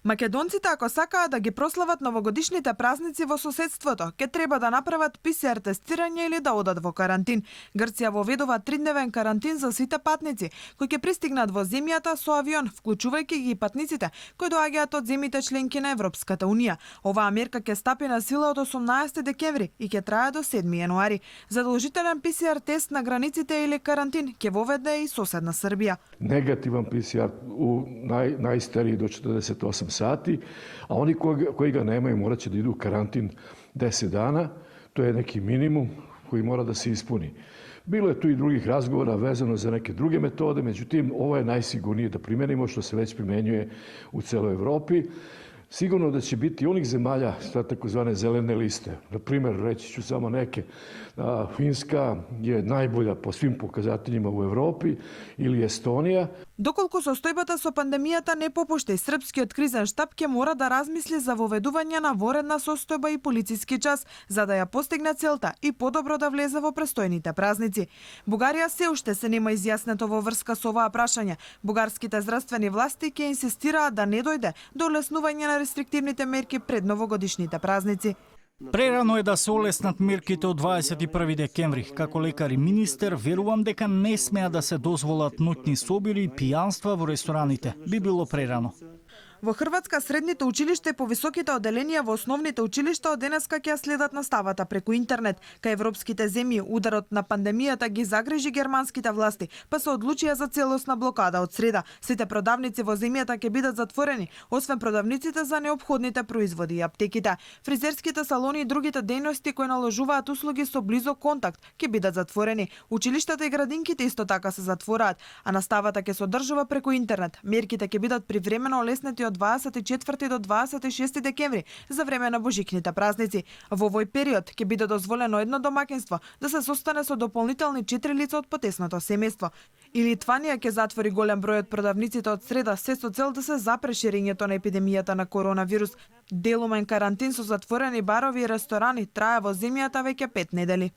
Македонците, ако сакаат да ги прослават новогодишните празници во соседството, ќе треба да направат ПСР тестирање или да одат во карантин. Грција воведува 3-дневен карантин за сите патници кои ќе пристигнат во земјата со авион, вклучувајќи ги патниците кои доаѓаат од земјите членки на Европската унија. Оваа мерка ќе стапи на сила од 18 декември и ќе трае до 7 јануари. Задолжителен ПСР тест на границите или карантин ќе воведе и соседна Србија. Негативен ПСР у најстарiji do 48 sati, a oni koji ga nemaju morat će da idu u karantin 10 dana. To je neki minimum koji mora da se ispuni. Bilo je tu i drugih razgovora vezano za neke druge metode, međutim, ovo je najsigurnije da primenimo, što se već primenjuje u celoj Evropi. Sigurno da će biti onih zemalja sa takozvane zelene liste. Na primjer, reći ću samo neke. Finska je najbolja po svim pokazateljima u Evropi ili Estonija. Доколку состојбата со пандемијата не попушти, српскиот кризен штаб ќе мора да размисли за воведување на воредна состојба и полициски час, за да ја постигне целта и подобро да влезе во престојните празници. Бугарија се уште се нема изјаснето во врска со оваа прашање. Бугарските здравствени власти ќе инсистираат да не дојде до олеснување на рестриктивните мерки пред новогодишните празници. Прерано е да се олеснат мерките од 21 декември. Како лекар и министер, верувам дека не смеа да се дозволат ноќни собири и пијанства во рестораните. Би било прерано. Во Хрватска средните училишта и повисоките оделенија во основните училишта од денеска ќе следат наставата преку интернет. Кај европските земји ударот на пандемијата ги загрижи германските власти, па се одлучија за целосна блокада од среда. Сите продавници во земјата ќе бидат затворени, освен продавниците за неопходните производи и аптеките. Фризерските салони и другите дејности кои наложуваат услуги со близок контакт ќе бидат затворени. Училиштата и градинките исто така се затвораат, а наставата ќе се одржува преку интернет. Мерките ќе бидат привремено олеснети од 24 до 26 декември за време на божикните празници. Во овој период ќе биде дозволено едно домаќинство да се состане со дополнителни 4 лица од потесното семејство. И Литванија ќе затвори голем број од продавниците од среда, се со цел да се запре ширењето на епидемијата на коронавирус. Делумен карантин со затворени барови и ресторани трае во земјата веќе 5 недели.